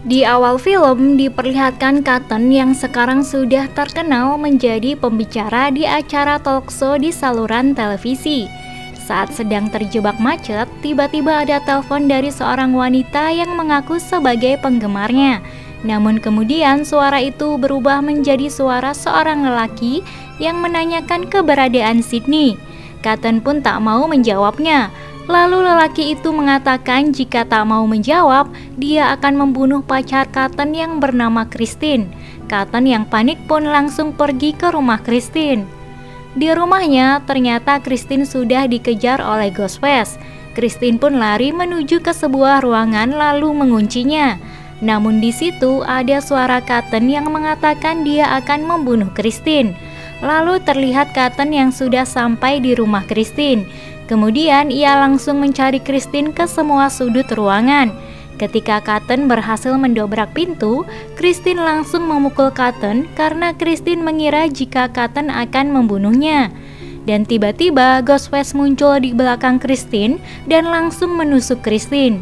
Di awal film diperlihatkan Cotton yang sekarang sudah terkenal menjadi pembicara di acara talkshow di saluran televisi. Saat sedang terjebak macet, tiba-tiba ada telepon dari seorang wanita yang mengaku sebagai penggemarnya. Namun kemudian suara itu berubah menjadi suara seorang lelaki yang menanyakan keberadaan Sydney. Cotton pun tak mau menjawabnya. Lalu lelaki itu mengatakan jika tak mau menjawab, dia akan membunuh pacar Cotton yang bernama Christine. Cotton yang panik pun langsung pergi ke rumah Christine. Di rumahnya, ternyata Christine sudah dikejar oleh Ghostface. Christine pun lari menuju ke sebuah ruangan lalu menguncinya. Namun di situ ada suara Cotton yang mengatakan dia akan membunuh Christine. Lalu terlihat Cotton yang sudah sampai di rumah Christine. Kemudian ia langsung mencari Christine ke semua sudut ruangan. Ketika Cotton berhasil mendobrak pintu, Christine langsung memukul Cotton karena Christine mengira jika Cotton akan membunuhnya. Dan tiba-tiba Ghostface muncul di belakang Christine dan langsung menusuk Christine.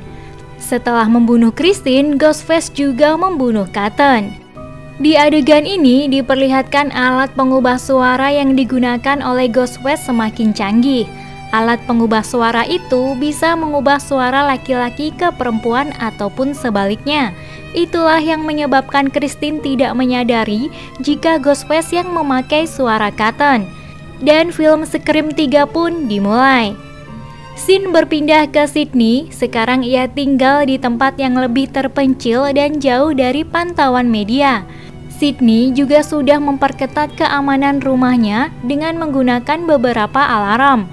Setelah membunuh Christine, Ghostface juga membunuh Cotton. Di adegan ini diperlihatkan alat pengubah suara yang digunakan oleh Ghostface semakin canggih. Alat pengubah suara itu bisa mengubah suara laki-laki ke perempuan ataupun sebaliknya. Itulah yang menyebabkan Christine tidak menyadari jika Ghostface yang memakai suara Cotton. Dan film Scream 3 pun dimulai. Scene berpindah ke Sydney, sekarang ia tinggal di tempat yang lebih terpencil dan jauh dari pantauan media. Sydney juga sudah memperketat keamanan rumahnya dengan menggunakan beberapa alarm.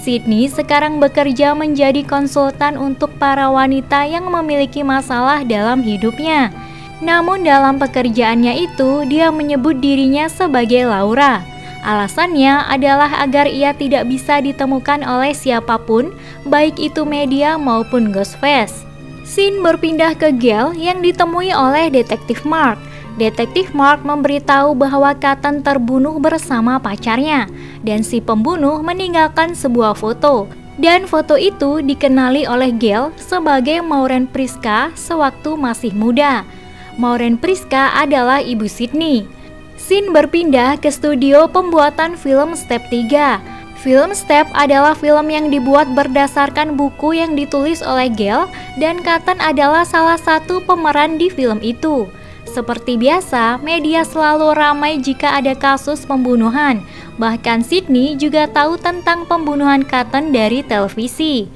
Sydney sekarang bekerja menjadi konsultan untuk para wanita yang memiliki masalah dalam hidupnya. Namun dalam pekerjaannya itu, dia menyebut dirinya sebagai Laura. Alasannya adalah agar ia tidak bisa ditemukan oleh siapapun, baik itu media maupun Ghostface. Scene berpindah ke Gail yang ditemui oleh Detektif Mark. Detektif Mark memberitahu bahwa Cotton terbunuh bersama pacarnya dan si pembunuh meninggalkan sebuah foto. Dan foto itu dikenali oleh Gail sebagai Maureen Priska sewaktu masih muda. Maureen Priska adalah ibu Sydney. Scene berpindah ke studio pembuatan film Step 3. Film Step adalah film yang dibuat berdasarkan buku yang ditulis oleh Gail dan Cotton adalah salah satu pemeran di film itu. Seperti biasa, media selalu ramai jika ada kasus pembunuhan. Bahkan Sydney juga tahu tentang pembunuhan Cotton dari televisi.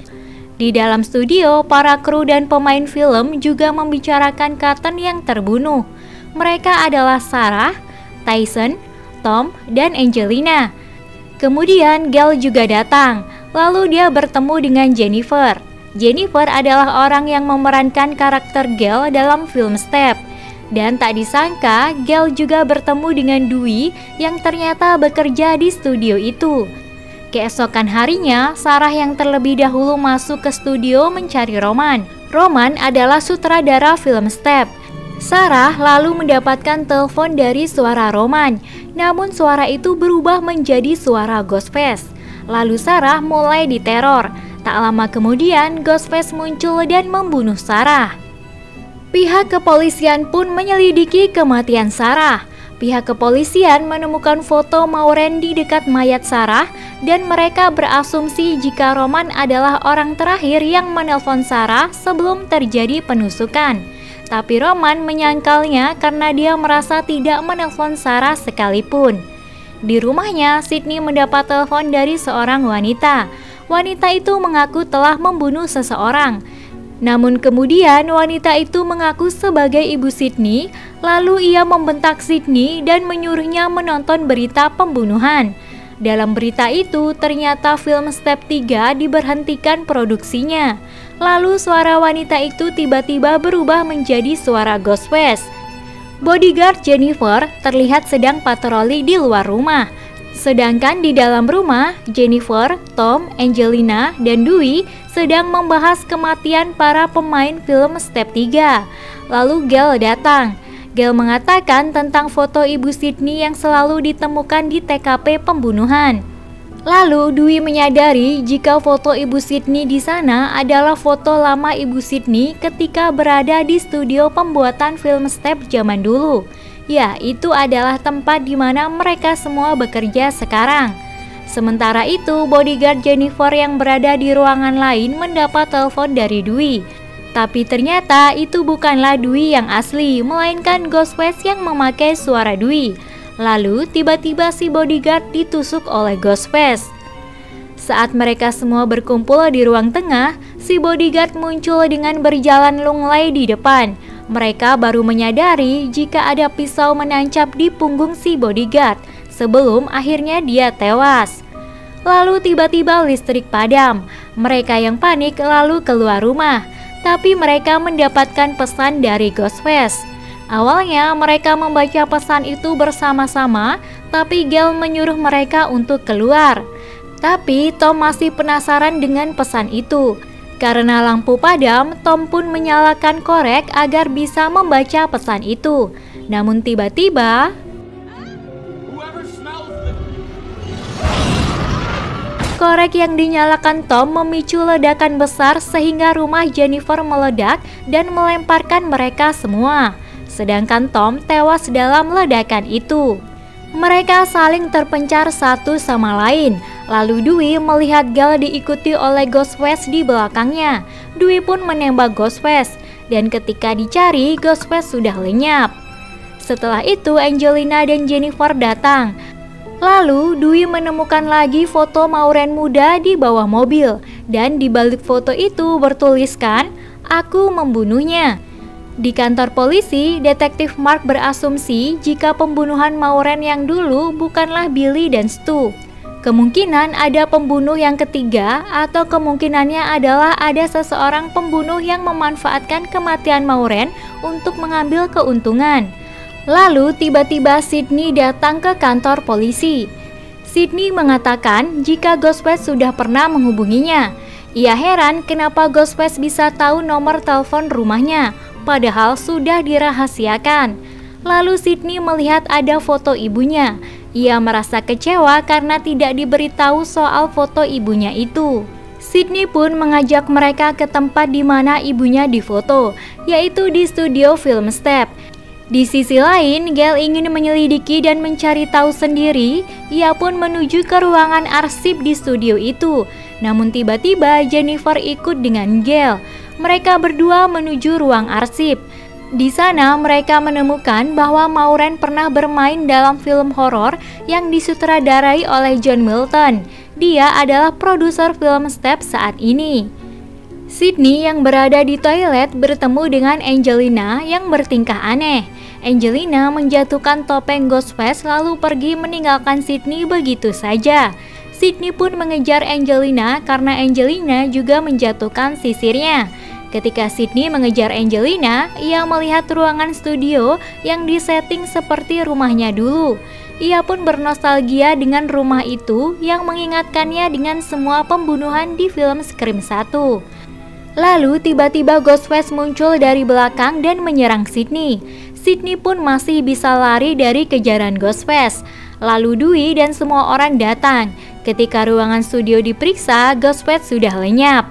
Di dalam studio, para kru dan pemain film juga membicarakan Cotton yang terbunuh. Mereka adalah Sarah, Tyson, Tom, dan Angelina. Kemudian Gail juga datang, lalu dia bertemu dengan Jennifer. Jennifer adalah orang yang memerankan karakter Gail dalam film Step. Dan tak disangka, Gail juga bertemu dengan Dewey yang ternyata bekerja di studio itu. Keesokan harinya, Sarah yang terlebih dahulu masuk ke studio mencari Roman. Roman adalah sutradara film Step. Sarah lalu mendapatkan telepon dari suara Roman, namun suara itu berubah menjadi suara Ghostface. Lalu Sarah mulai diteror. Tak lama kemudian, Ghostface muncul dan membunuh Sarah. Pihak kepolisian pun menyelidiki kematian Sarah. Pihak kepolisian menemukan foto Maureen di dekat mayat Sarah dan mereka berasumsi jika Roman adalah orang terakhir yang menelpon Sarah sebelum terjadi penusukan. Tapi Roman menyangkalnya karena dia merasa tidak menelpon Sarah sekalipun. Di rumahnya, Sydney mendapat telepon dari seorang wanita. Wanita itu mengaku telah membunuh seseorang. Namun kemudian wanita itu mengaku sebagai ibu Sydney, lalu ia membentak Sydney dan menyuruhnya menonton berita pembunuhan. Dalam berita itu ternyata film Step 3 diberhentikan produksinya. Lalu suara wanita itu tiba-tiba berubah menjadi suara Ghostface. Bodyguard Jennifer terlihat sedang patroli di luar rumah. Sedangkan di dalam rumah, Jennifer, Tom, Angelina, dan Dewey sedang membahas kematian para pemain film Step 3. Lalu Gail datang. Gail mengatakan tentang foto ibu Sydney yang selalu ditemukan di TKP pembunuhan. Lalu Dwi menyadari jika foto Ibu Sydney di sana adalah foto lama Ibu Sydney ketika berada di studio pembuatan film Step zaman dulu. Ya, itu adalah tempat di mana mereka semua bekerja sekarang. Sementara itu, bodyguard Jennifer yang berada di ruangan lain mendapat telepon dari Dwi. Tapi ternyata itu bukanlah Dwi yang asli, melainkan Ghostface yang memakai suara Dwi. Lalu tiba-tiba si bodyguard ditusuk oleh Ghostface. Saat mereka semua berkumpul di ruang tengah, si bodyguard muncul dengan berjalan lunglai di depan. Mereka baru menyadari jika ada pisau menancap di punggung si bodyguard sebelum akhirnya dia tewas. Lalu tiba-tiba listrik padam. Mereka yang panik lalu keluar rumah, tapi mereka mendapatkan pesan dari Ghostface. Awalnya mereka membaca pesan itu bersama-sama, tapi Gale menyuruh mereka untuk keluar. Tapi Tom masih penasaran dengan pesan itu. Karena lampu padam, Tom pun menyalakan korek agar bisa membaca pesan itu. Namun tiba-tiba korek yang dinyalakan Tom memicu ledakan besar sehingga rumah Jennifer meledak dan melemparkan mereka semua. Sedangkan Tom tewas dalam ledakan itu. Mereka saling terpencar satu sama lain. Lalu Dwi melihat Gale diikuti oleh Ghostface di belakangnya. Dwi pun menembak Ghostface, dan ketika dicari, Ghostface sudah lenyap. Setelah itu Angelina dan Jennifer datang. Lalu Dwi menemukan lagi foto Maureen muda di bawah mobil, dan di balik foto itu bertuliskan, "Aku membunuhnya." Di kantor polisi, detektif Mark berasumsi jika pembunuhan Maureen yang dulu bukanlah Billy dan Stu. Kemungkinan ada pembunuh yang ketiga, atau kemungkinannya adalah ada seseorang pembunuh yang memanfaatkan kematian Maureen untuk mengambil keuntungan. Lalu tiba-tiba Sydney datang ke kantor polisi. Sydney mengatakan jika Ghostface sudah pernah menghubunginya. Ia heran kenapa Ghostface bisa tahu nomor telepon rumahnya, padahal sudah dirahasiakan. Lalu Sydney melihat ada foto ibunya. Ia merasa kecewa karena tidak diberitahu soal foto ibunya itu. Sydney pun mengajak mereka ke tempat di mana ibunya difoto, yaitu di studio film Step. Di sisi lain, Gale ingin menyelidiki dan mencari tahu sendiri. Ia pun menuju ke ruangan arsip di studio itu. Namun tiba-tiba Jennifer ikut dengan Gale. Mereka berdua menuju ruang arsip. Di sana mereka menemukan bahwa Maureen pernah bermain dalam film horor yang disutradarai oleh John Milton. Dia adalah produser film Step saat ini. Sydney yang berada di toilet bertemu dengan Angelina yang bertingkah aneh. Angelina menjatuhkan topeng Ghostface lalu pergi meninggalkan Sydney begitu saja. Sydney pun mengejar Angelina karena Angelina juga menjatuhkan sisirnya. Ketika Sydney mengejar Angelina, ia melihat ruangan studio yang disetting seperti rumahnya dulu. Ia pun bernostalgia dengan rumah itu yang mengingatkannya dengan semua pembunuhan di film Scream 1. Lalu tiba-tiba Ghostface muncul dari belakang dan menyerang Sydney. Sydney pun masih bisa lari dari kejaran Ghostface. Lalu Dwi dan semua orang datang. Ketika ruangan studio diperiksa, Ghostface sudah lenyap.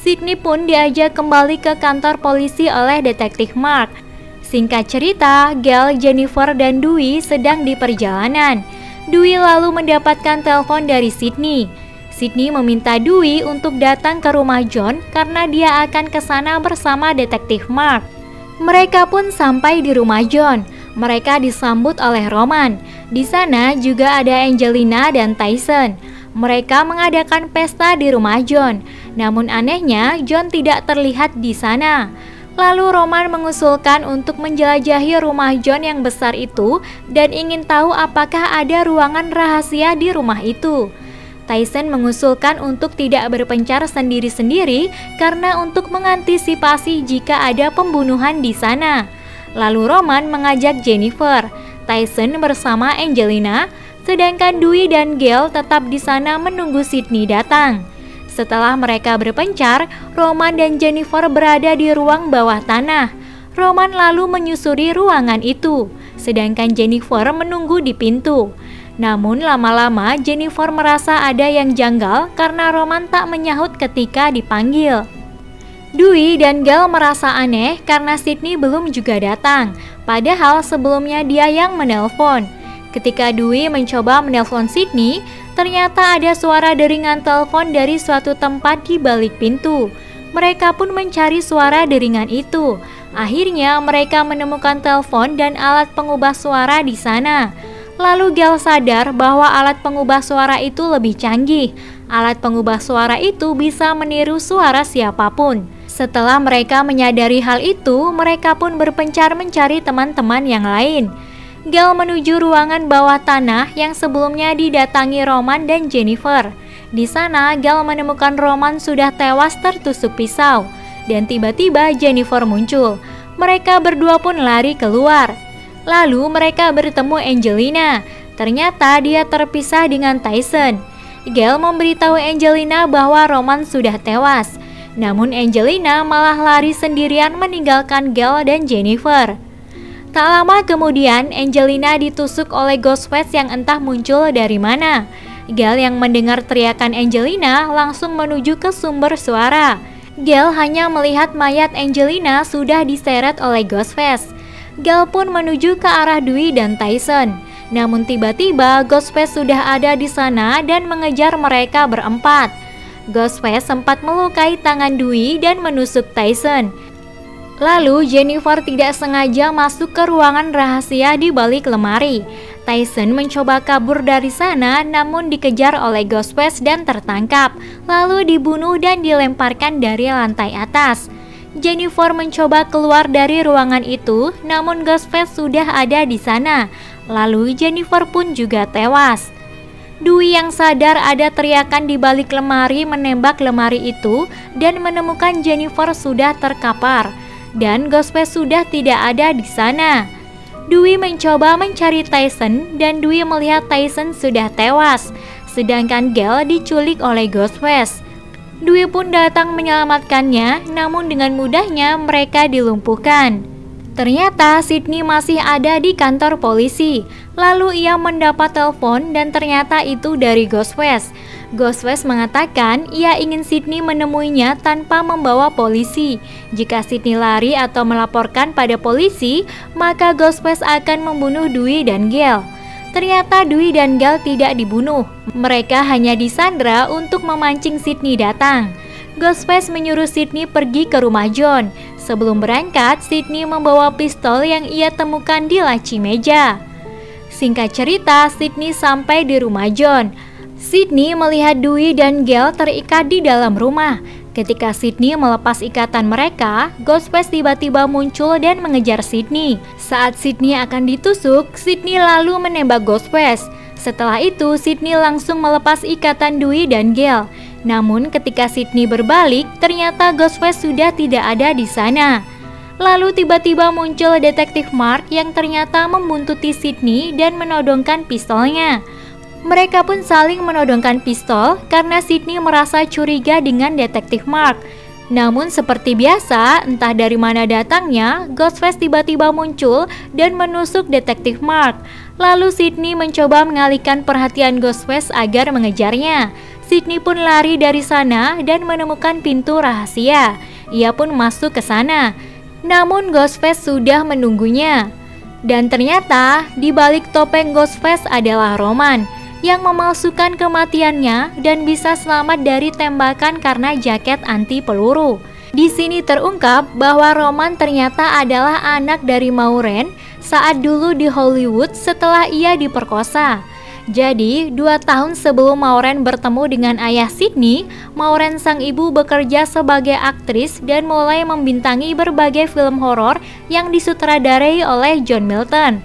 Sydney pun diajak kembali ke kantor polisi oleh detektif Mark. Singkat cerita, Gale, Jennifer, dan Dwi sedang di perjalanan. Dwi lalu mendapatkan telepon dari Sydney. Sydney meminta Dwi untuk datang ke rumah John karena dia akan ke sana bersama detektif Mark. Mereka pun sampai di rumah John. Mereka disambut oleh Roman. Di sana juga ada Angelina dan Tyson. Mereka mengadakan pesta di rumah John. Namun anehnya, John tidak terlihat di sana. Lalu Roman mengusulkan untuk menjelajahi rumah John yang besar itu dan ingin tahu apakah ada ruangan rahasia di rumah itu. Tyson mengusulkan untuk tidak berpencar sendiri-sendiri karena untuk mengantisipasi jika ada pembunuhan di sana. Lalu Roman mengajak Jennifer, Tyson bersama Angelina, sedangkan Dwi dan Gale tetap di sana menunggu Sydney datang. Setelah mereka berpencar, Roman dan Jennifer berada di ruang bawah tanah. Roman lalu menyusuri ruangan itu, sedangkan Jennifer menunggu di pintu. Namun lama-lama Jennifer merasa ada yang janggal karena Roman tak menyahut ketika dipanggil. Dewey dan Gale merasa aneh karena Sydney belum juga datang, padahal sebelumnya dia yang menelpon. Ketika Dewey mencoba menelpon Sydney, ternyata ada suara deringan telepon dari suatu tempat di balik pintu. Mereka pun mencari suara deringan itu. Akhirnya mereka menemukan telepon dan alat pengubah suara di sana. Lalu Gale sadar bahwa alat pengubah suara itu lebih canggih. Alat pengubah suara itu bisa meniru suara siapapun. Setelah mereka menyadari hal itu, mereka pun berpencar mencari teman-teman yang lain. Gale menuju ruangan bawah tanah yang sebelumnya didatangi Roman dan Jennifer. Di sana, Gale menemukan Roman sudah tewas tertusuk pisau. Dan tiba-tiba Jennifer muncul. Mereka berdua pun lari keluar. Lalu mereka bertemu Angelina. Ternyata dia terpisah dengan Tyson. Gale memberitahu Angelina bahwa Roman sudah tewas. Namun Angelina malah lari sendirian meninggalkan Gale dan Jennifer. Tak lama kemudian Angelina ditusuk oleh Ghostface yang entah muncul dari mana. Gale yang mendengar teriakan Angelina langsung menuju ke sumber suara. Gale hanya melihat mayat Angelina sudah diseret oleh Ghostface. Gale pun menuju ke arah Dewey dan Tyson. Namun tiba-tiba Ghostface sudah ada di sana dan mengejar mereka berempat. Ghostface sempat melukai tangan Dewey dan menusuk Tyson. Lalu Jennifer tidak sengaja masuk ke ruangan rahasia di balik lemari. Tyson mencoba kabur dari sana namun dikejar oleh Ghostface dan tertangkap, lalu dibunuh dan dilemparkan dari lantai atas. Jennifer mencoba keluar dari ruangan itu, namun Ghostface sudah ada di sana. Lalu Jennifer pun juga tewas. Dewey yang sadar ada teriakan di balik lemari menembak lemari itu dan menemukan Jennifer sudah terkapar. Dan Ghostface sudah tidak ada di sana. Dewey mencoba mencari Tyson dan Dewey melihat Tyson sudah tewas, sedangkan Gale diculik oleh Ghostface. Dewey pun datang menyelamatkannya, namun dengan mudahnya mereka dilumpuhkan. Ternyata Sydney masih ada di kantor polisi. Lalu ia mendapat telepon dan ternyata itu dari Ghostface. Ghostface mengatakan ia ingin Sydney menemuinya tanpa membawa polisi. Jika Sydney lari atau melaporkan pada polisi, maka Ghostface akan membunuh Dewey dan Gale. Ternyata Dewey dan Gale tidak dibunuh. Mereka hanya disandra untuk memancing Sydney datang. Ghostface menyuruh Sydney pergi ke rumah John. Sebelum berangkat, Sydney membawa pistol yang ia temukan di laci meja. Singkat cerita, Sydney sampai di rumah John. Sydney melihat Dewey dan Gale terikat di dalam rumah. Ketika Sydney melepas ikatan mereka, Ghostface tiba-tiba muncul dan mengejar Sydney. Saat Sydney akan ditusuk, Sydney lalu menembak Ghostface. Setelah itu, Sydney langsung melepas ikatan Dewey dan Gale. Namun ketika Sydney berbalik, ternyata Ghostface sudah tidak ada di sana. Lalu tiba-tiba muncul detektif Mark yang ternyata membuntuti Sydney dan menodongkan pistolnya. Mereka pun saling menodongkan pistol karena Sydney merasa curiga dengan detektif Mark. Namun seperti biasa, entah dari mana datangnya, Ghostface tiba-tiba muncul dan menusuk detektif Mark. Lalu Sydney mencoba mengalihkan perhatian Ghostface agar mengejarnya. Sydney pun lari dari sana dan menemukan pintu rahasia. Ia pun masuk ke sana. Namun Ghostface sudah menunggunya. Dan ternyata di balik topeng Ghostface adalah Roman yang memalsukan kematiannya dan bisa selamat dari tembakan karena jaket anti peluru. Di sini terungkap bahwa Roman ternyata adalah anak dari Maureen saat dulu di Hollywood setelah ia diperkosa. Jadi, 2 tahun sebelum Maureen bertemu dengan ayah Sydney, Maureen sang ibu bekerja sebagai aktris dan mulai membintangi berbagai film horor yang disutradarai oleh John Milton.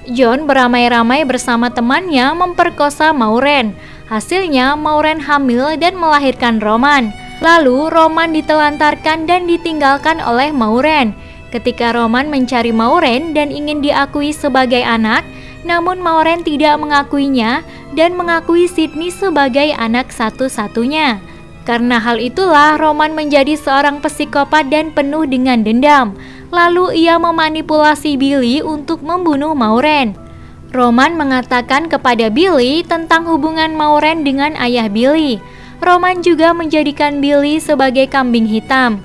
John beramai-ramai bersama temannya memperkosa Maureen. Hasilnya, Maureen hamil dan melahirkan Roman. Lalu, Roman ditelantarkan dan ditinggalkan oleh Maureen. Ketika Roman mencari Maureen dan ingin diakui sebagai anak, namun Maureen tidak mengakuinya dan mengakui Sydney sebagai anak satu-satunya. Karena hal itulah Roman menjadi seorang psikopat dan penuh dengan dendam. Lalu ia memanipulasi Billy untuk membunuh Maureen. Roman mengatakan kepada Billy tentang hubungan Maureen dengan ayah Billy. Roman juga menjadikan Billy sebagai kambing hitam.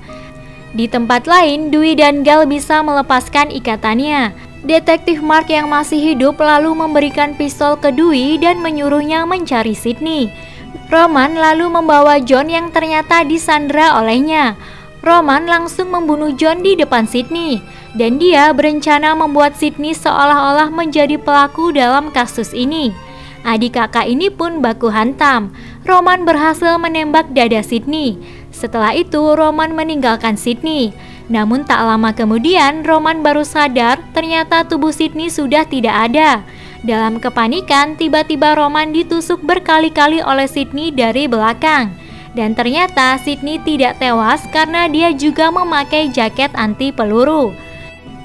Di tempat lain, Dewey dan Gale bisa melepaskan ikatannya. Detektif Mark yang masih hidup lalu memberikan pistol ke Dewey dan menyuruhnya mencari Sydney. Roman lalu membawa John yang ternyata disandra olehnya. Roman langsung membunuh John di depan Sydney, dan dia berencana membuat Sydney seolah-olah menjadi pelaku dalam kasus ini. Adik kakak ini pun baku hantam. Roman berhasil menembak dada Sydney. Setelah itu Roman meninggalkan Sydney. Namun tak lama kemudian Roman baru sadar ternyata tubuh Sydney sudah tidak ada. Dalam kepanikan tiba-tiba Roman ditusuk berkali-kali oleh Sydney dari belakang. Dan ternyata Sydney tidak tewas karena dia juga memakai jaket anti peluru.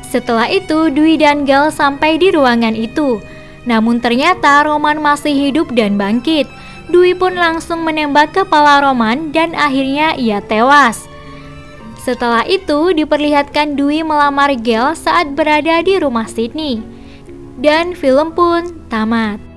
Setelah itu Dewey dan Gale sampai di ruangan itu. Namun ternyata Roman masih hidup dan bangkit. Dewey pun langsung menembak kepala Roman dan akhirnya ia tewas. Setelah itu diperlihatkan Dewey melamar Gale saat berada di rumah Sydney. Dan film pun tamat.